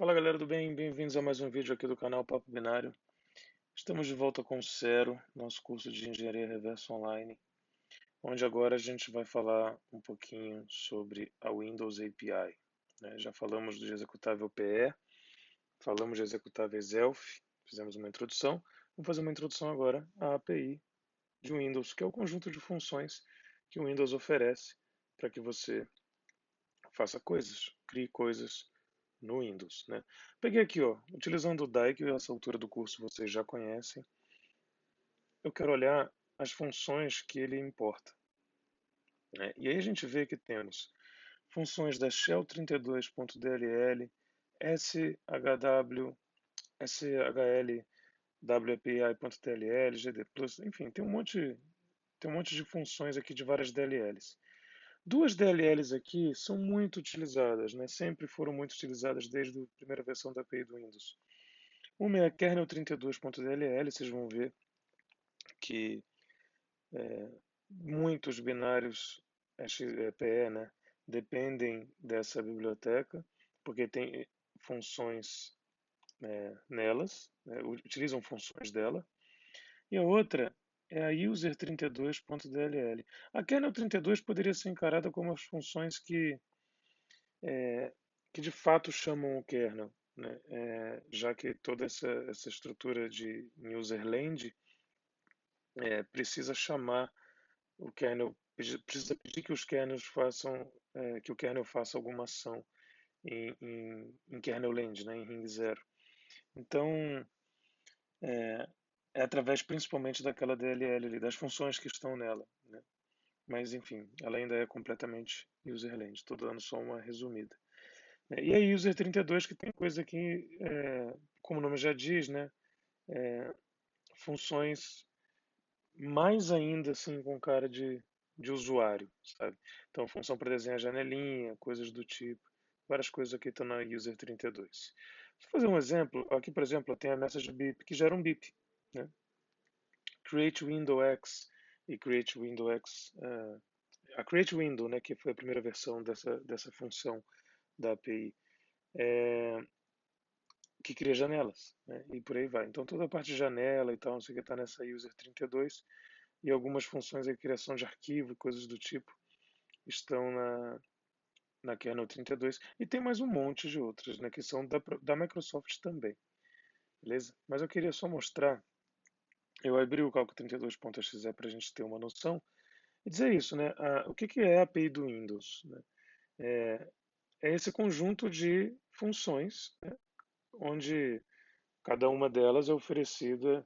Fala galera do bem, bem-vindos a mais um vídeo aqui do canal Papo Binário. Estamos de volta com o Zero, nosso curso de Engenharia Reversa Online, onde agora a gente vai falar um pouquinho sobre a Windows API, né? Já falamos do executável PE, falamos de executáveis ELF, fizemos uma introdução. Vamos fazer uma introdução agora à API de Windows, que é o conjunto de funções que o Windows oferece para que você faça coisas, crie coisas no Windows, né? Peguei aqui, ó, utilizando o DAI, que essa altura do curso vocês já conhecem. Eu quero olhar as funções que ele importa, né? E aí a gente vê que temos funções da Shell 32.dll, SHW, SHL, WPI.dll, GD+, enfim, tem um monte de funções aqui de várias DLLs. Duas DLLs aqui são muito utilizadas, né? Sempre foram muito utilizadas desde a primeira versão da API do Windows. Uma é a kernel 32.dll, vocês vão ver que muitos binários PE, né, dependem dessa biblioteca, porque tem funções nelas, né, utilizam funções dela. E a outra é a user 32.dll. A kernel 32 poderia ser encarada como as funções que de fato chamam o kernel, né, já que toda essa estrutura de userland precisa chamar o kernel, precisa pedir que os kernels façam, que o kernel faça alguma ação em kernel land, né, em ring 0. Então, é, é através principalmente daquela DLL ali, das funções que estão nela, né? Mas enfim, ela ainda é completamente userland. Estou dando só uma resumida. E a user 32 que tem coisa que, como o nome já diz, né, funções mais ainda assim com cara de usuário, sabe? Então, função para desenhar janelinha, coisas do tipo. Várias coisas aqui estão na user 32. Vou fazer um exemplo. Aqui, por exemplo, tem a message beep que gera um beep, né? Create window X e create window X. A create window, né, que foi a primeira versão dessa função da API, que cria janelas, né? E por aí vai. Então, toda a parte de janela e tal, não sei o que está nessa user 32. E algumas funções de criação de arquivo e coisas do tipo estão na kernel 32. E tem mais um monte de outras, né, que são da Microsoft também, beleza? Mas eu queria só mostrar, eu abri o cálculo 32.exe para a gente ter uma noção e dizer isso, né? O que é a API do Windows, né? É esse conjunto de funções, né, onde cada uma delas é oferecida,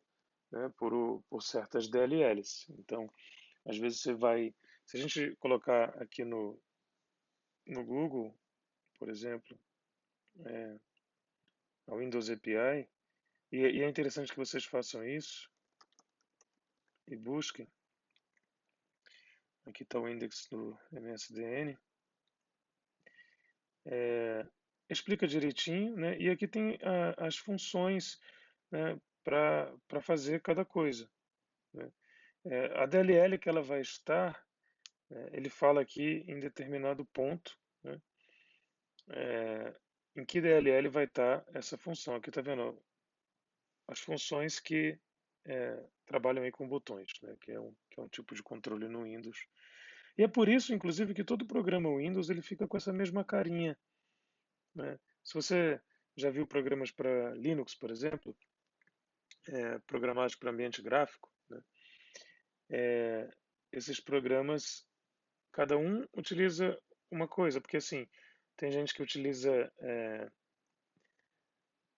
né, por certas DLLs. Então, às vezes você vai, se a gente colocar aqui no Google, por exemplo, a Windows API, e é interessante que vocês façam isso e busquem. Aqui está o index do MSDN. Explica direitinho, né? E aqui tem as funções, né, para fazer cada coisa, né? A DLL que ela vai estar, né, ele fala aqui em determinado ponto, né, em que DLL vai estar essa função. Aqui está vendo as funções que trabalham aí com botões, né, que é um tipo de controle no Windows. E é por isso, inclusive, que todo programa Windows ele fica com essa mesma carinha, né? Se você já viu programas para Linux, por exemplo, programados para ambiente gráfico, né, esses programas, cada um utiliza uma coisa, porque assim, tem gente que utiliza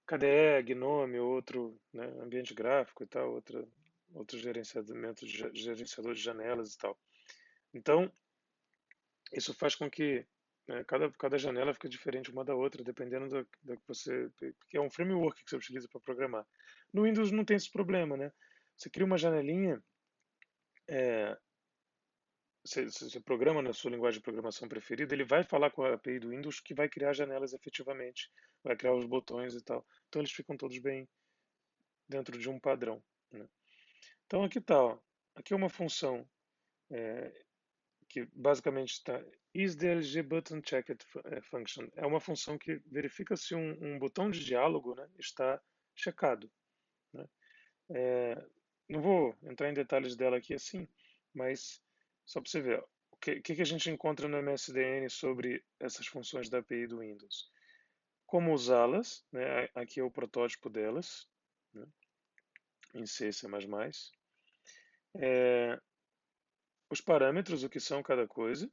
KDE, Gnome, outro, né, ambiente gráfico e tal, outro gerenciamento, gerenciador de janelas e tal. Então, isso faz com que, né, cada janela fique diferente uma da outra, dependendo da que você. Porque é um framework que você utiliza para programar. No Windows não tem esse problema, né? Você cria uma janelinha, você programa na sua linguagem de programação preferida, ele vai falar com a API do Windows que vai criar janelas efetivamente, vai criar os botões e tal. Então eles ficam todos bem dentro de um padrão, né? Então aqui tá, ó. Aqui é uma função que basicamente está is the LG button checked function. É uma função que verifica se um botão de diálogo, né, está checado, né? Não vou entrar em detalhes dela aqui assim, mas só para você ver, ó, o que a gente encontra no MSDN sobre essas funções da API do Windows. Como usá-las, né? Aqui é o protótipo delas, né? Em C, C++. É, os parâmetros, o que são cada coisa,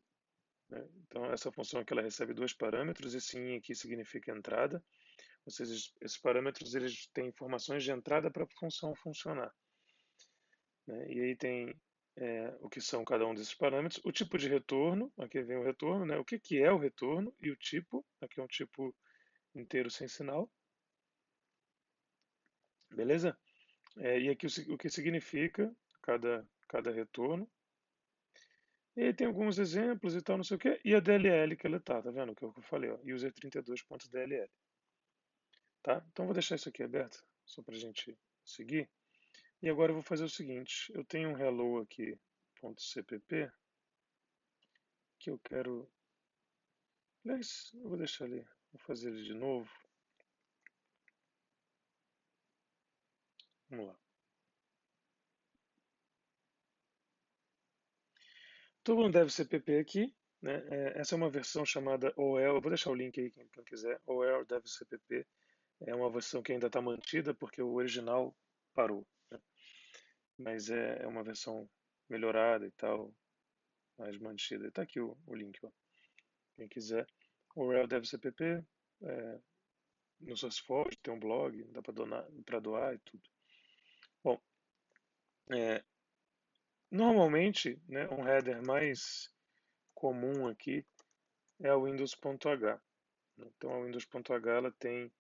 né? Então, essa função aqui ela recebe dois parâmetros, e sim aqui significa entrada. Ou seja, esses parâmetros eles têm informações de entrada para a função funcionar, né? E aí tem o que são cada um desses parâmetros, o tipo de retorno, aqui vem o retorno, né? O que é o retorno e o tipo, aqui é um tipo inteiro sem sinal, beleza? E aqui o que significa cada retorno. E aí tem alguns exemplos e tal, não sei o quê. E a DLL que ela tá vendo? Que é o que eu falei, ó, user32.dll. Tá? Então vou deixar isso aqui aberto, só para a gente seguir. E agora eu vou fazer o seguinte, eu tenho um hello aqui, .cpp, que eu quero... Aliás, eu vou deixar ali, vou fazer ele de novo. Vamos lá. Estou no DevCpp aqui, né? Essa é uma versão chamada OL, eu vou deixar o link aí quem quiser, OL DevCpp. É uma versão que ainda está mantida porque o original parou, né? Mas é uma versão melhorada e tal, mais mantida. Está aqui o link, ó. Quem quiser. ORL DevCpp, é, no SourceForge, tem um blog, dá para doar e tudo. Bom, é, normalmente, né, um header mais comum aqui é a Windows.h. Então a Windows.h ela tem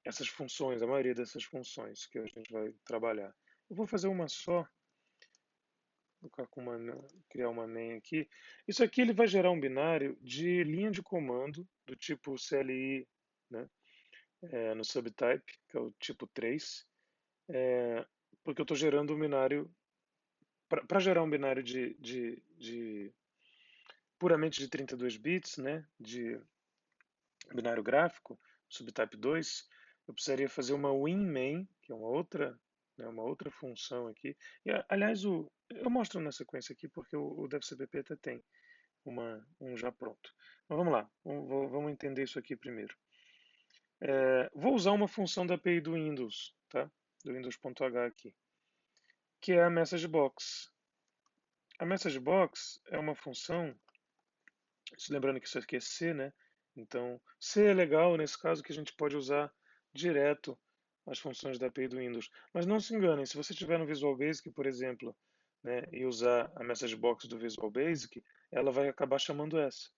essas funções, a maioria dessas funções que a gente vai trabalhar. Eu vou fazer uma só, colocar com criar uma main aqui. Isso aqui ele vai gerar um binário de linha de comando do tipo CLI, né, no subtype, que é o tipo 3, porque eu estou gerando um binário, para gerar um binário de puramente de 32 bits, né, de binário gráfico, subtype 2, eu precisaria fazer uma winmain, que é uma outra função aqui. E, aliás, eu mostro na sequência aqui porque o DevCpp até tem um já pronto. Mas vamos lá, vamos entender isso aqui primeiro. Vou usar uma função da API do Windows, tá? Do Windows.h aqui, que é a MessageBox. A MessageBox é uma função, lembrando que isso aqui é C, né? Então, C é legal nesse caso que a gente pode usar direto as funções da API do Windows. Mas não se enganem, se você tiver no Visual Basic, por exemplo, né, e usar a MessageBox do Visual Basic, ela vai acabar chamando essa,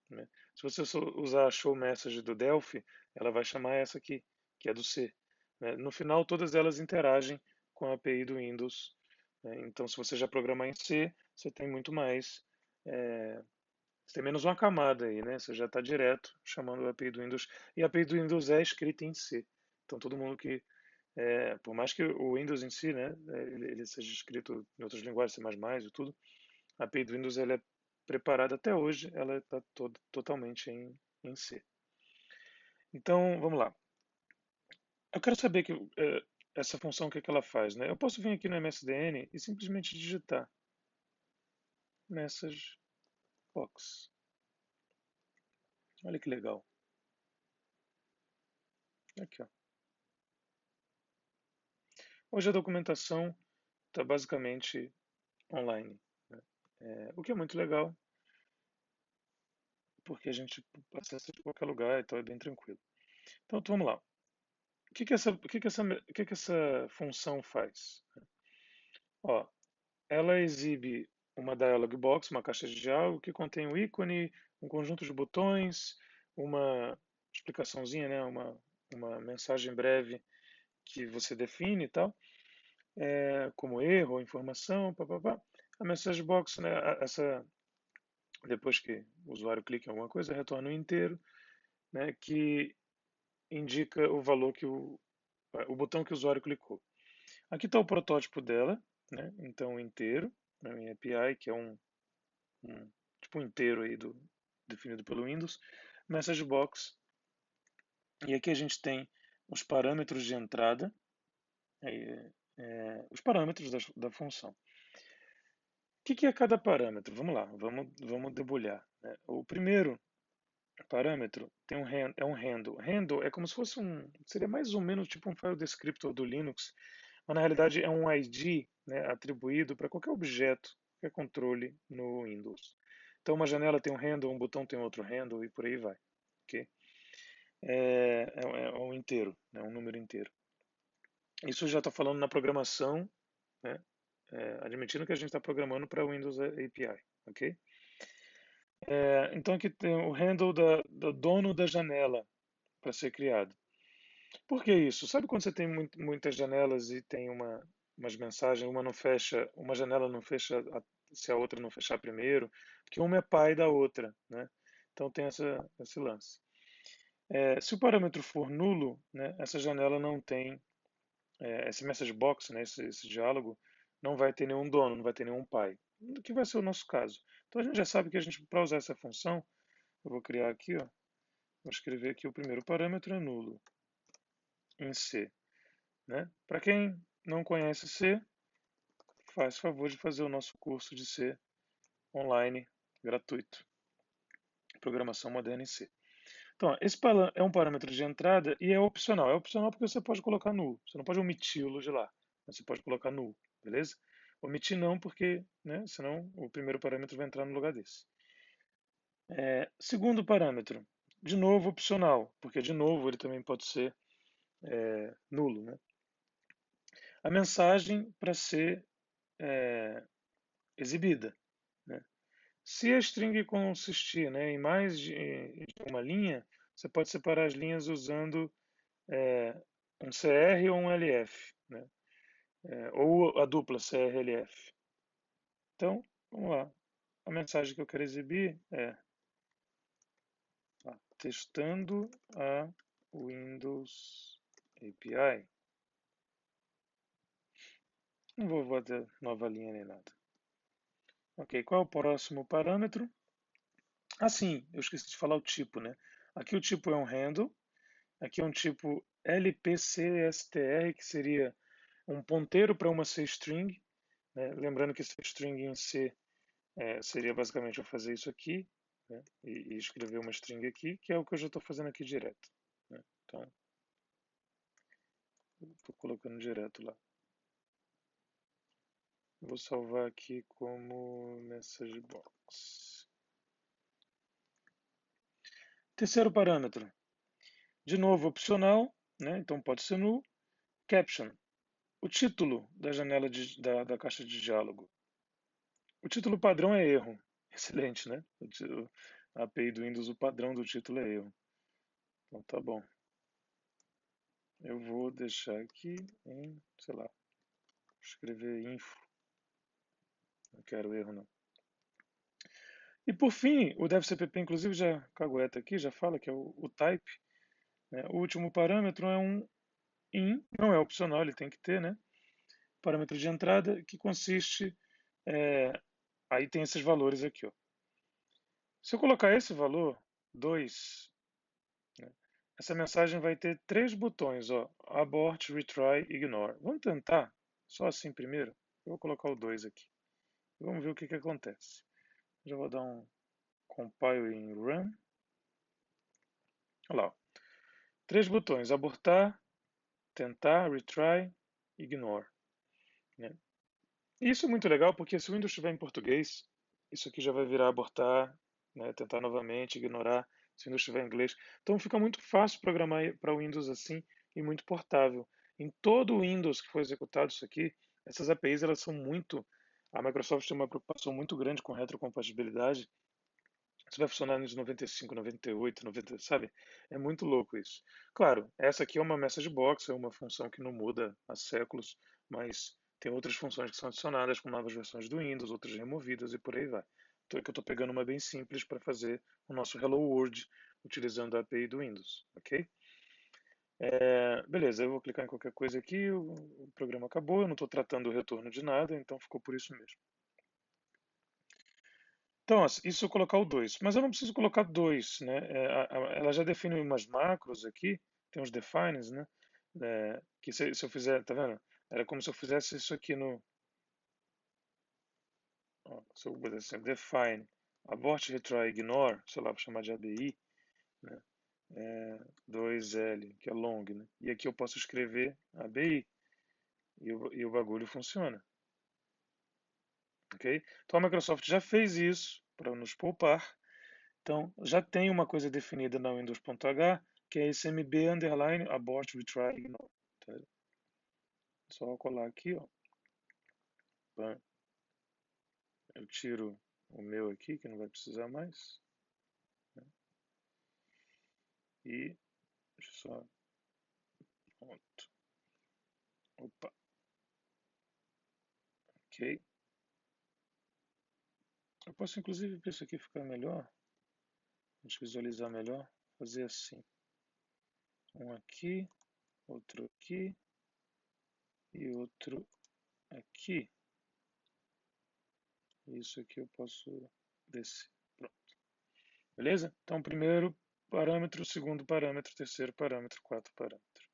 né? Se você só usar a Show Message do Delphi, ela vai chamar essa aqui, que é do C, né? No final, todas elas interagem com a API do Windows, né? Então, se você já programar em C, você tem muito mais, você tem menos uma camada aí, né? Você já está direto chamando a API do Windows. E a API do Windows é escrita em C. Então, todo mundo que, por mais que o Windows em si, né, ele seja escrito em outras linguagens, C++ e tudo, a API do Windows ela é preparada até hoje, ela está totalmente em C. Então, vamos lá. Eu quero saber essa função, o que ela faz, né? Eu posso vir aqui no MSDN e simplesmente digitar message box. Olha que legal. Aqui, ó. Hoje a documentação está basicamente online, né? O que é muito legal, porque a gente acessa de qualquer lugar, então é bem tranquilo. Então, vamos lá. O que essa função faz? Ó, ela exibe uma dialog box, uma caixa de diálogo que contém um ícone, um conjunto de botões, uma explicaçãozinha, né, uma mensagem breve que você define e tal, como erro ou informação, papapá. A message box, né, depois que o usuário clica em alguma coisa, retorna um inteiro, né, que indica o valor que o botão que o usuário clicou. Aqui está o protótipo dela, né, então inteiro. né, em API, que é tipo um inteiro aí definido pelo Windows, message box, e aqui a gente tem os parâmetros de entrada, os parâmetros da função. O que é cada parâmetro? Vamos lá, vamos debulhar, né? O primeiro parâmetro tem é um handle. Handle é como se fosse seria mais ou menos tipo um file descriptor do Linux, mas na realidade é um ID, né, atribuído para qualquer objeto, qualquer controle no Windows. Então uma janela tem um handle, um botão tem outro handle e por aí vai. Ok? É um inteiro, né, um número inteiro. Isso já está falando na programação, né, admitindo que a gente está programando para Windows API. Ok? Então aqui tem o handle do dono da janela para ser criado. Por que isso? Sabe quando você tem muitas janelas e tem umas mensagens, uma não fecha, uma janela não fecha se a outra não fechar primeiro, porque uma é pai da outra, né? Então tem esse lance. Se o parâmetro for nulo, né, essa janela não tem, esse message box, né, esse diálogo, não vai ter nenhum dono, não vai ter nenhum pai, que vai ser o nosso caso. Então a gente já sabe que para usar essa função, eu vou criar aqui, ó, vou escrever aqui o primeiro parâmetro é nulo em C. Né? Para quem não conhece C, faz favor de fazer o nosso curso de C online, gratuito. Programação moderna em C. Então, esse é um parâmetro de entrada e é opcional. É opcional porque você pode colocar null. Você não pode omiti-lo de lá. Você pode colocar null, beleza? Omitir não, porque né, senão o primeiro parâmetro vai entrar no lugar desse. Segundo parâmetro, de novo opcional, porque de novo ele também pode ser nulo. Né? A mensagem para ser exibida. Né? Se a string consistir, né, em mais de uma linha, você pode separar as linhas usando um CR ou um LF, né? Ou a dupla CR-LF. Então, vamos lá. A mensagem que eu quero exibir é testando a Windows API. Não vou botar nova linha nem nada. Ok, qual é o próximo parâmetro? Sim, eu esqueci de falar o tipo, né? Aqui o tipo é um handle. Aqui é um tipo LPCSTR, que seria um ponteiro para uma C-string. Né? Lembrando que C-string em C seria basicamente eu fazer isso aqui, né? e escrever uma string aqui, que é o que eu já estou fazendo aqui direto. Né? Então, estou colocando direto lá. Vou salvar aqui como message box. Terceiro parâmetro. De novo, opcional, né? Então pode ser null. Caption. O título da janela da caixa de diálogo. O título padrão é erro. Excelente, né? A API do Windows, o padrão do título é erro. Então tá bom. Eu vou deixar aqui em, sei lá, escrever info. Não quero erro não. E por fim, o devcpp inclusive já cagueta aqui, já fala que é o type. Né? O último parâmetro é um in, não é opcional, ele tem que ter, né? Parâmetro de entrada que consiste, aí tem esses valores aqui, ó. Se eu colocar esse valor, 2, né, essa mensagem vai ter 3 botões, ó, abort, retry, ignore. Vamos tentar, só assim primeiro. Eu vou colocar o 2 aqui. Vamos ver o que acontece. Já vou dar um compile em run. Olha lá, ó. 3 botões, abortar, tentar, retry, ignore. Né? Isso é muito legal porque se o Windows estiver em português, isso aqui já vai virar abortar, né, tentar novamente, ignorar, se o Windows estiver em inglês. Então fica muito fácil programar para o Windows assim e muito portável. Em todo o Windows que foi executado isso aqui, essas APIs elas são muito... A Microsoft tem uma preocupação muito grande com retrocompatibilidade. Isso vai funcionar nos 95, 98, 90, sabe? É muito louco isso. Claro, essa aqui é uma message box, é uma função que não muda há séculos, mas tem outras funções que são adicionadas com novas versões do Windows, outras removidas e por aí vai. Então aqui eu estou pegando uma bem simples para fazer o nosso Hello World utilizando a API do Windows, ok? Beleza, eu vou clicar em qualquer coisa aqui, o programa acabou, eu não estou tratando o retorno de nada, então ficou por isso mesmo. Então, assim, isso eu colocar o 2, mas eu não preciso colocar 2, né? Ela já define umas macros aqui, tem uns defines, né? Que se eu fizer, tá vendo? Era como se eu fizesse isso aqui no, ó, se eu botar assim, define, abort, retry, ignore, sei lá, vou chamar de ABI, né? 2L, que é long, né? E aqui eu posso escrever ABI e o bagulho funciona, ok? Então a Microsoft já fez isso para nos poupar. Então, já tem uma coisa definida na Windows.h, que é esse MB underline abort retry ignore. Tá? Só colar aqui, ó. Eu tiro o meu aqui, que não vai precisar mais. Né? E deixa eu só. Pronto. Opa, ok. Eu posso inclusive para isso aqui ficar melhor, a gente visualizar melhor, fazer assim. Um aqui, outro aqui e outro aqui. Isso aqui eu posso descer. Pronto. Beleza? Então, primeiro parâmetro, segundo parâmetro, terceiro parâmetro, quarto parâmetro.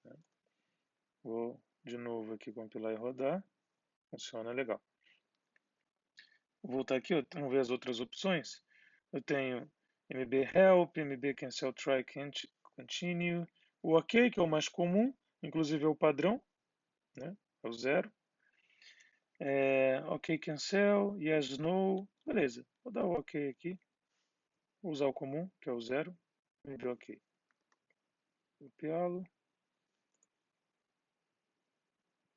Né? Vou de novo aqui compilar e rodar. Funciona legal. Vou voltar aqui, vamos ver as outras opções. Eu tenho MB Help, MB Cancel Try Continue. O OK, que é o mais comum, inclusive é o padrão, né? É o 0. OK Cancel, Yes No. Beleza, vou dar o OK aqui. Vou usar o comum, que é o 0. MB OK. Copiá-lo.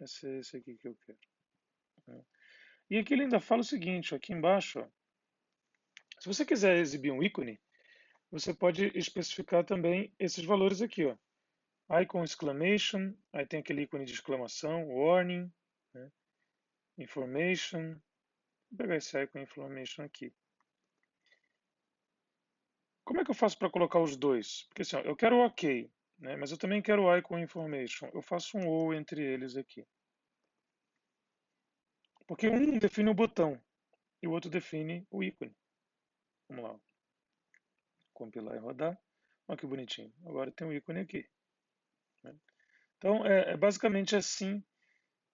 Esse é esse aqui que eu quero. Né? E aqui ele ainda fala o seguinte, aqui embaixo, ó, se você quiser exibir um ícone, você pode especificar também esses valores aqui, ó. Icon exclamation, aí tem aquele ícone de exclamação, warning, né? Information. Vou pegar esse icon information aqui. Como é que eu faço para colocar os dois? Porque assim, ó, eu quero o OK, né? Mas eu também quero o icon information. Eu faço um ou entre eles aqui. Porque um define o botão e o outro define o ícone. Vamos lá. Compilar e rodar. Olha que bonitinho. Agora tem um ícone aqui. Né? Então, é basicamente assim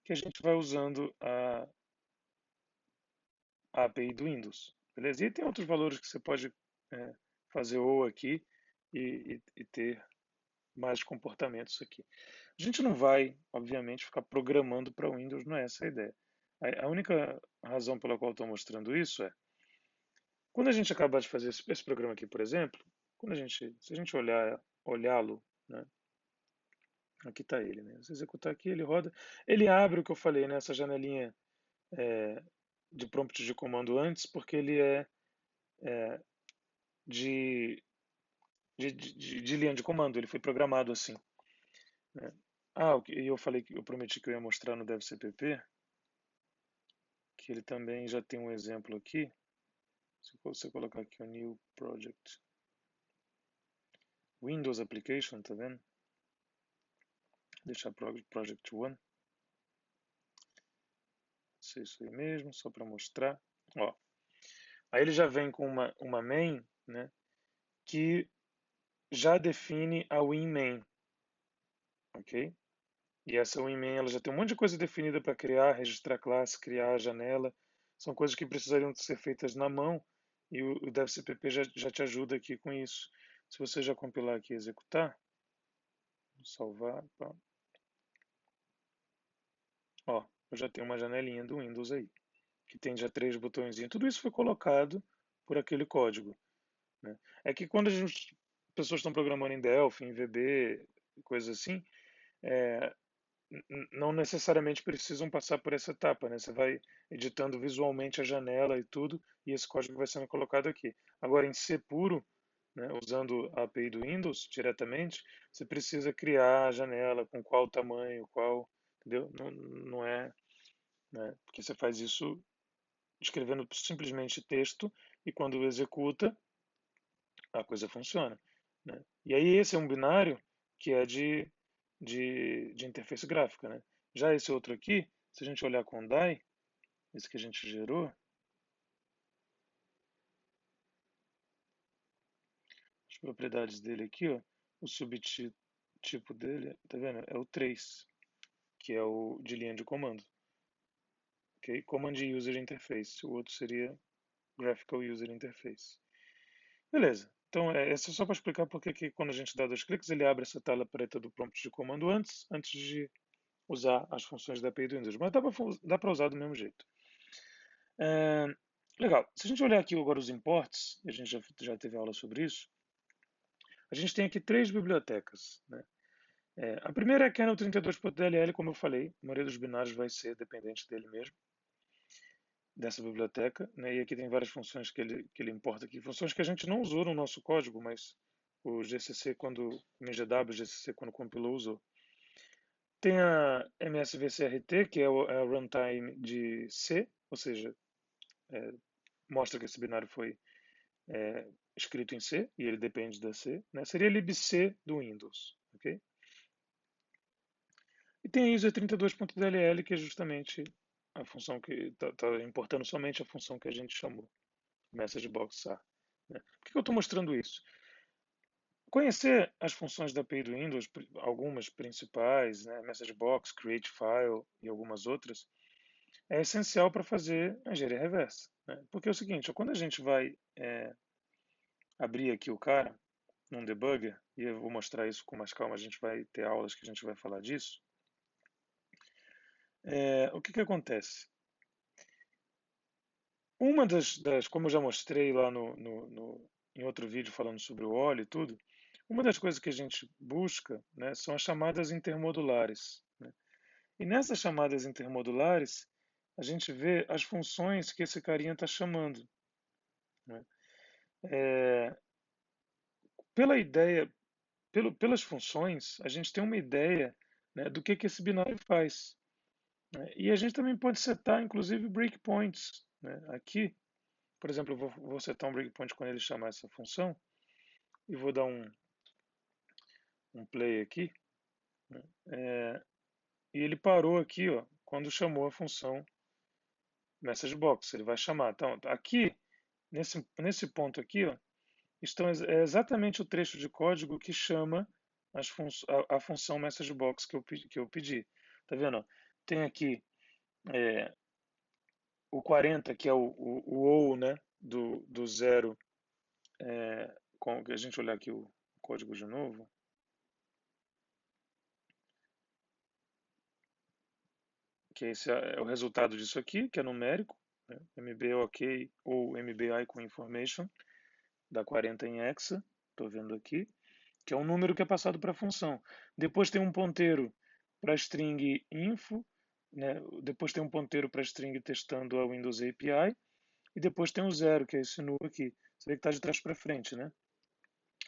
que a gente vai usando a API do Windows. Beleza? E tem outros valores que você pode fazer ou aqui e ter mais comportamentos aqui. A gente não vai, obviamente, ficar programando para o Windows, não é essa a ideia. A única razão pela qual estou mostrando isso é, quando a gente acabar de fazer esse programa aqui, por exemplo, se a gente olhá-lo, né, aqui está ele, né? Se executar aqui, ele roda, ele abre o que eu falei nessa janelinha de prompt de comando antes, porque ele é de, de linha de comando, ele foi programado assim. Né? E eu falei que eu prometi que eu ia mostrar no DevCpp, que ele também já tem um exemplo aqui. Se você colocar aqui o New Project, Windows Application, tá vendo? Deixar Project One. Se é isso aí mesmo, só para mostrar. Ó, aí ele já vem com uma main, né, que já define a WinMain, ok? E essa WinMain ela já tem um monte de coisa definida para criar, registrar classe, criar a janela. São coisas que precisariam ser feitas na mão e o DevCpp já te ajuda aqui com isso. Se você já compilar aqui e executar, salvar, pá. Ó, eu já tenho uma janelinha do Windows aí, que tem já 3 botõezinhos. Tudo isso foi colocado por aquele código. Né? É que quando as pessoas estão programando em Delphi, em VB, coisas assim, é, não necessariamente precisam passar por essa etapa, né? Você vai editando visualmente a janela e tudo, e esse código vai sendo colocado aqui. Agora, em C puro, né, usando a API do Windows diretamente, você precisa criar a janela com qual tamanho, qual, entendeu? Não, não é, né? Porque você faz isso escrevendo simplesmente texto e quando executa, a coisa funciona. Né? E aí esse é um binário que é de interface gráfica. Né? Já esse outro aqui, se a gente olhar com o DAI, esse que a gente gerou, propriedades dele aqui, ó, o subtipo dele, tá vendo? É o 3, que é o de linha de comando. Ok? Command User Interface. O outro seria Graphical User Interface. Beleza. Então, essa é só para explicar porque que quando a gente dá 2 cliques, ele abre essa tela preta do prompt de comando antes de usar as funções da API do Windows. Mas dá para usar do mesmo jeito. Legal. Se a gente olhar aqui agora os imports, a gente já teve aula sobre isso, a gente tem aqui 3 bibliotecas. Né? A primeira é a kernel 32.dll, como eu falei, a maioria dos binários vai ser dependente dele mesmo, dessa biblioteca. Né? E aqui tem várias funções que ele importa aqui, funções que a gente não usou no nosso código, mas o GCC, o MGW, o GCC, quando compilou, usou. Tem a MSVCRT, que é a runtime de C, ou seja, mostra que esse binário foi escrito em C e ele depende da C. Né? Seria libc do Windows. Okay? E tem a user32.dll, que é justamente a função que está importando somente a função que a gente chamou, MessageBox-A. Né? Por que eu estou mostrando isso? Conhecer as funções da API do Windows, algumas principais, né, MessageBox, CreateFile e algumas outras, é essencial para fazer a engenharia reversa. Né? Porque é o seguinte, quando a gente vai abrir aqui o cara num debugger, e eu vou mostrar isso com mais calma, a gente vai ter aulas que a gente vai falar disso, o que acontece? Uma como eu já mostrei lá em outro vídeo falando sobre o óleo e tudo, uma das coisas que a gente busca, né, são as chamadas intermodulares. Né? E nessas chamadas intermodulares, a gente vê as funções que esse carinha está chamando. Né? Pela ideia, pelas funções, a gente tem uma ideia, né, do que esse binário faz. Né? E a gente também pode setar, inclusive, breakpoints. Né? Aqui, por exemplo, eu vou setar um breakpoint quando ele chamar essa função e vou dar um play aqui. Né? E ele parou aqui, ó, quando chamou a função MessageBox. Ele vai chamar. Então, aqui, nesse ponto aqui, ó, é exatamente o trecho de código que chama a função MessageBox que eu pedi. Tá vendo? Tem aqui o 40, que é o OU, né, do zero. Com a gente olhar aqui o código de novo. Que esse é o resultado disso aqui, que é numérico, né, MBOK ou MBI com information, dá 40 em hexa, estou vendo aqui, que é um número que é passado para a função. Depois tem um ponteiro para a string info, né? Depois tem um ponteiro para a string testando a Windows API, e depois tem o zero, que é esse null aqui. Você vê que está de trás para frente, né?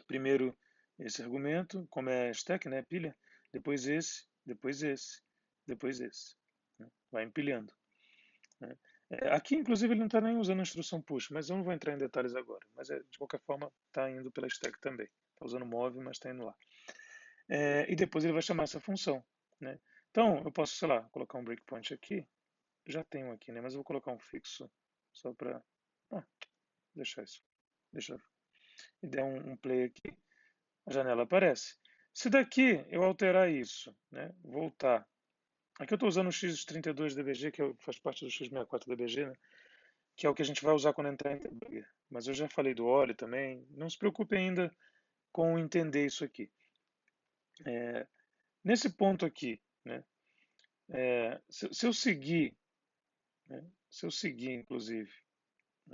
Primeiro esse argumento, como é stack, né? Pilha, depois esse, depois esse, depois esse. Né? Vai empilhando. Né? Aqui, inclusive, ele não está nem usando a instrução push, mas eu não vou entrar em detalhes agora. Mas, de qualquer forma, está indo pela stack também. Está usando move, mas está indo lá. E depois ele vai chamar essa função. Né? Então, eu posso, sei lá, colocar um breakpoint aqui. Já tenho aqui, né? Mas eu vou colocar um fixo só para deixar isso. Deixa eu der um play aqui. A janela aparece. Se daqui eu alterar isso, né? Voltar. Aqui eu estou usando o X32DBG, que faz parte do X64DBG, né? Que é o que a gente vai usar quando entrar em debugger. Mas eu já falei do óleo também. Não se preocupe ainda com entender isso aqui. Nesse ponto aqui, né, se eu seguir, né, se eu seguir, inclusive,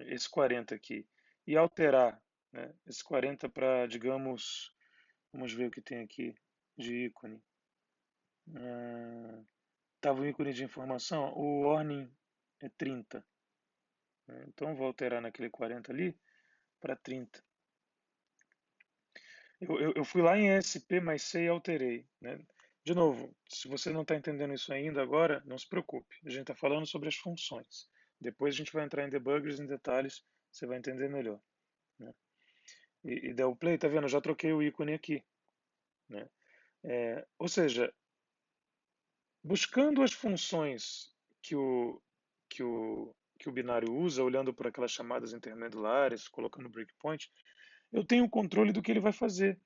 esse 40 aqui e alterar, né, esse 40 para, digamos, vamos ver o que tem aqui de ícone. Estava o ícone de informação, o warning é 30. Né, então vou alterar naquele 40 ali para 30. Eu fui lá em ESP mais C e alterei. Né? De novo, se você não está entendendo isso ainda agora, não se preocupe. A gente está falando sobre as funções. Depois a gente vai entrar em debuggers, em detalhes, você vai entender melhor. Né? E dá o play, tá vendo? Eu já troquei o ícone aqui. Né? Ou seja, buscando as funções que o binário usa, olhando por aquelas chamadas intermediárias, colocando breakpoint, eu tenho o controle do que ele vai fazer.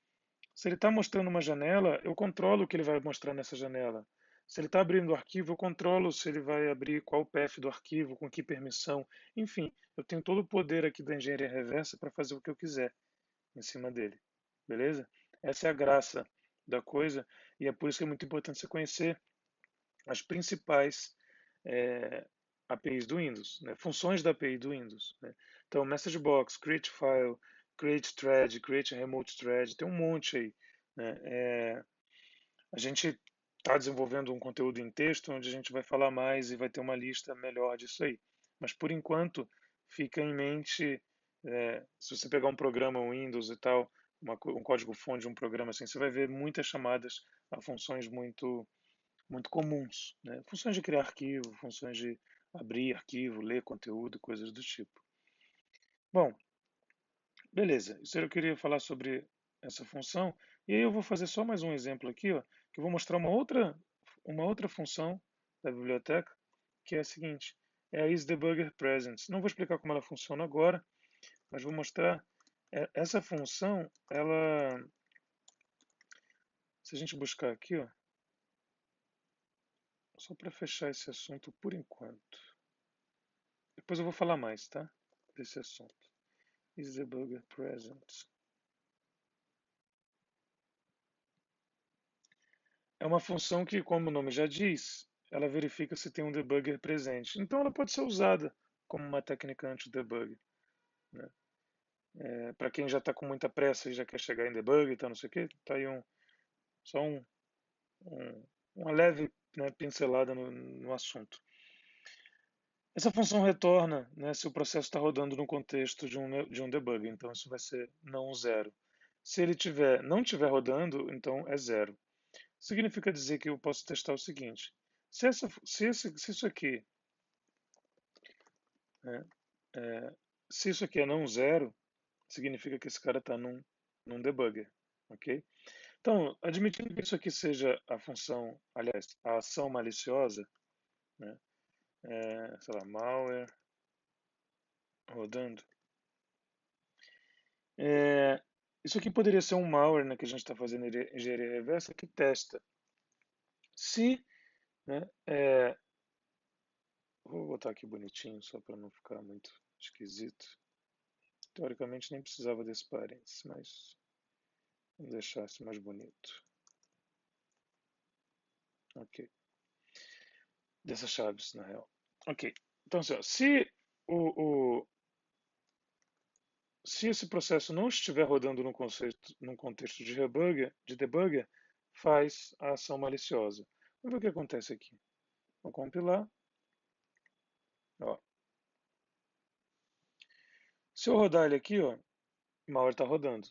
Se ele está mostrando uma janela, eu controlo o que ele vai mostrar nessa janela. Se ele está abrindo o arquivo, eu controlo se ele vai abrir qual o path do arquivo, com que permissão. Enfim, eu tenho todo o poder aqui da engenharia reversa para fazer o que eu quiser em cima dele. Beleza? Essa é a graça da coisa e é por isso que é muito importante você conhecer as principais APIs do Windows, né? Funções da API do Windows. Né? Então, Message Box, Create File, Create Thread, Create Remote Thread, tem um monte aí. Né? A gente está desenvolvendo um conteúdo em texto onde a gente vai falar mais e vai ter uma lista melhor disso aí. Mas, por enquanto, fica em mente, se você pegar um programa Windows e tal, um código-fonte de um programa assim, você vai ver muitas chamadas a funções muito comuns, né? Funções de criar arquivo, funções de abrir arquivo, ler conteúdo, coisas do tipo. Bom, beleza. Isso eu queria falar sobre essa função. E aí eu vou fazer só mais um exemplo aqui, ó, que eu vou mostrar uma outra função da biblioteca, que é a seguinte, é a isDebuggerPresent. Não vou explicar como ela funciona agora, mas vou mostrar essa função, se a gente buscar aqui, ó, só para fechar esse assunto por enquanto. Depois eu vou falar mais, tá? Desse assunto. isDebuggerPresent. É uma função que, como o nome já diz, ela verifica se tem um debugger presente. Então ela pode ser usada como uma técnica anti-debug. Né? Para quem já está com muita pressa e já quer chegar em debug e tal, não sei o que, está aí só uma leve, né, pincelada no assunto. Essa função retorna, né, se o processo está rodando no contexto de um debug, então isso vai ser não zero. Se ele não estiver rodando, então é zero. Significa dizer que eu posso testar o seguinte: se isso aqui, né, se isso aqui é não zero, significa que esse cara está num debugger, ok? Então, admitindo que isso aqui seja a função, aliás, a ação maliciosa, né, sei lá, malware rodando, é, isso aqui poderia ser um malware, né, que a gente está fazendo engenharia reversa que testa se, né, vou botar aqui bonitinho só para não ficar muito esquisito. Teoricamente nem precisava desse parênteses, mas vamos deixar assim mais bonito. Ok. Dessas chaves, na real. Ok. Então, assim, ó, se esse processo não estiver rodando num contexto de debugger, faz a ação maliciosa. Vamos ver o que acontece aqui. Vou compilar. Ó. Se eu rodar ele aqui, ó, o malware está rodando.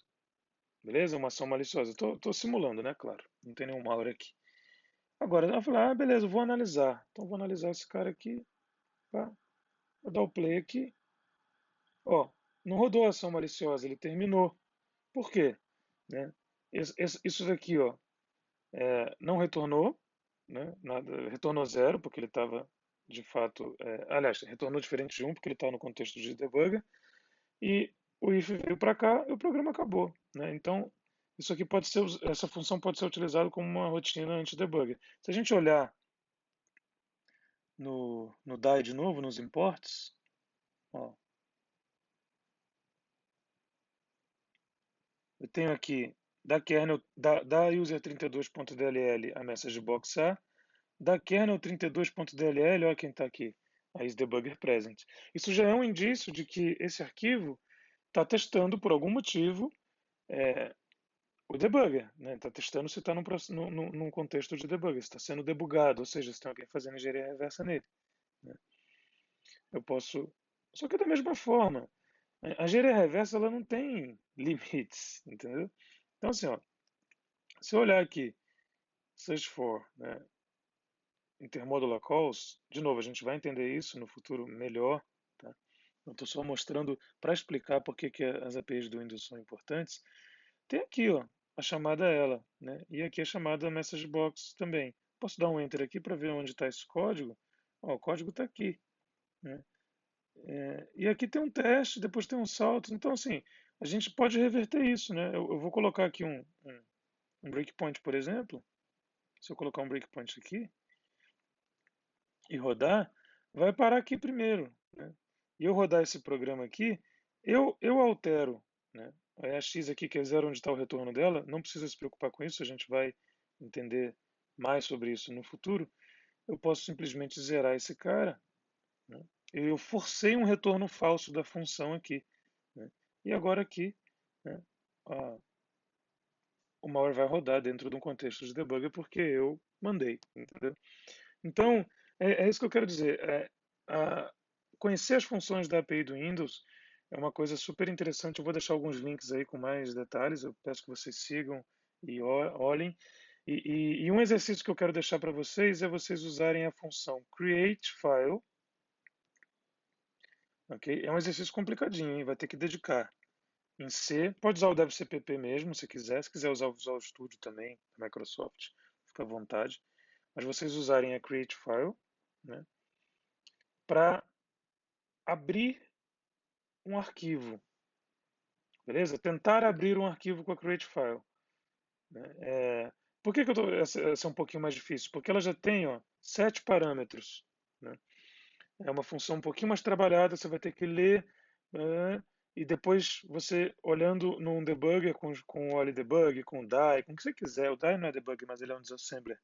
Beleza? Uma ação maliciosa. Estou simulando, né? Claro. Não tem nenhum malware aqui. Agora, eu falei, beleza, vou analisar. Então, vou analisar esse cara aqui. Tá? Vou dar o play aqui. Ó, não rodou a ação maliciosa, ele terminou. Por quê? Né? Isso daqui, ó, não retornou, né? Nada, retornou zero, porque ele estava, de fato, aliás, retornou diferente de um, porque ele está no contexto de debugger, e o if veio para cá e o programa acabou. Né? Então, isso aqui essa função pode ser utilizada como uma rotina anti-debugger. Se a gente olhar no DAI de novo, nos imports, ó, eu tenho aqui da kernel da user32.dll a message box A, da kernel 32.dll, olha quem está aqui, a isDebugger present. Isso já é um indício de que esse arquivo está testando por algum motivo o debugger, né? Está testando se está num contexto de debugger, se está sendo debugado, ou seja, se tem alguém fazendo engenharia reversa nele. Né? Eu posso, só que da mesma forma, a engenharia reversa ela não tem limites, entendeu? Então assim, ó, se eu olhar aqui, search for, né, intermodular calls, de novo, a gente vai entender isso no futuro melhor, tá? Eu estou só mostrando para explicar por que as APIs do Windows são importantes. Tem aqui, ó, a chamada ela, né? E aqui a chamada message box também. Posso dar um enter aqui para ver onde está esse código? Ó, o código está aqui, né? E aqui tem um teste, depois tem um salto. Então, assim, a gente pode reverter isso, né? Eu vou colocar aqui um breakpoint, por exemplo. Se eu colocar um breakpoint aqui e rodar, vai parar aqui primeiro, né? E eu rodar esse programa aqui, eu altero, né? A x aqui, que é zero, onde está o retorno dela, não precisa se preocupar com isso, a gente vai entender mais sobre isso no futuro. Eu posso simplesmente zerar esse cara, né? Eu forcei um retorno falso da função aqui, né? E agora aqui, né, o malware vai rodar dentro de um contexto de debugger porque eu mandei, entendeu? Então, é isso que eu quero dizer. A- Conhecer as funções da API do Windows é uma coisa super interessante. Eu vou deixar alguns links aí com mais detalhes. Eu peço que vocês sigam e olhem. E um exercício que eu quero deixar para vocês é vocês usarem a função create file. Ok? É um exercício complicadinho, hein? Vai ter que dedicar. Em C, pode usar o DevCpp mesmo, se quiser. Se quiser usar o Visual Studio também, da Microsoft, fica à vontade. Mas vocês usarem a create file, né, para abrir um arquivo, beleza? Tentar abrir um arquivo com a create file, né? Por que essa é um pouquinho mais difícil? Porque ela já tem, ó, 7 parâmetros, né? É uma função um pouquinho mais trabalhada, você vai ter que ler, e depois você olhando num debugger com o OLI com o DAI, com o que você quiser. O DAI não é debugger, mas ele é um disassembler.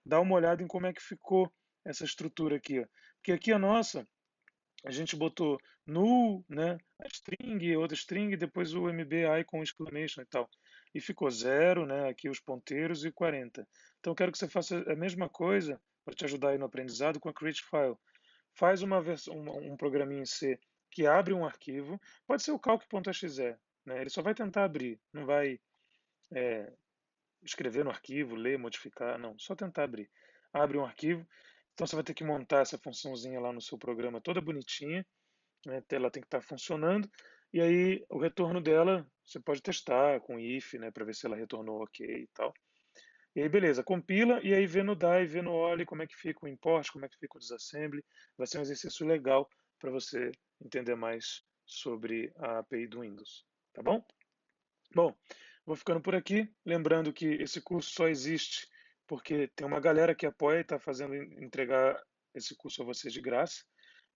Dá uma olhada em como é que ficou essa estrutura aqui, ó. Porque aqui a nossa, a gente botou null, né, a string, outra string, depois o MBI com exclamation e tal. E ficou 0, né, aqui os ponteiros e 40. Então eu quero que você faça a mesma coisa para te ajudar aí no aprendizado com a create file. Faz uma versão, um programinha em C que abre um arquivo, pode ser o calc.exe, né? Ele só vai tentar abrir, não vai escrever no arquivo, ler, modificar, não, só tentar abrir. Abre um arquivo, então você vai ter que montar essa funçãozinha lá no seu programa toda bonitinha, né? Ela tem que estar funcionando, e aí o retorno dela você pode testar com if, né, para ver se ela retornou ok e tal. E aí, beleza, compila e aí vê no DAI, vê no OLI como é que fica o import, como é que fica o disassembly. Vai ser um exercício legal para você entender mais sobre a API do Windows. Tá bom? Bom, vou ficando por aqui. Lembrando que esse curso só existe porque tem uma galera que apoia e está fazendo entregar esse curso a vocês de graça.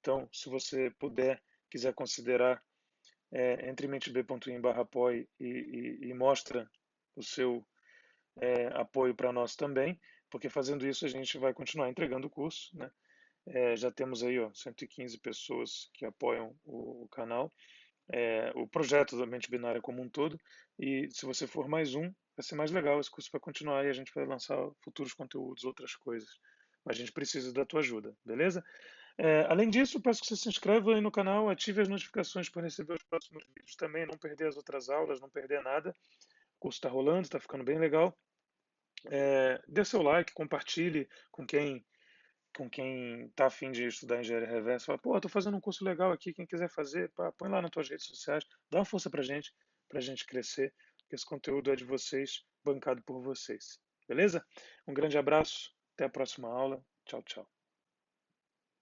Então, se você puder, quiser considerar, entre em mentb.in/apoie e mostra o seu apoio para nós também, porque fazendo isso a gente vai continuar entregando o curso, né? Já temos aí, ó, 115 pessoas que apoiam o canal, o projeto da Mente Binária como um todo, e se você for mais um, vai ser mais legal, esse curso vai continuar e a gente vai lançar futuros conteúdos, outras coisas. Mas a gente precisa da tua ajuda, beleza? Além disso, peço que você se inscreva aí no canal, ative as notificações para receber os próximos vídeos também, não perder as outras aulas, não perder nada. O curso está rolando, está ficando bem legal. Dê seu like, compartilhe com quem está afim de estudar engenharia reversa. Fala, pô, estou fazendo um curso legal aqui, quem quiser fazer, pá, põe lá nas tuas redes sociais, dá uma força pra gente crescer, porque esse conteúdo é de vocês, bancado por vocês. Beleza? Um grande abraço, até a próxima aula. Tchau, tchau.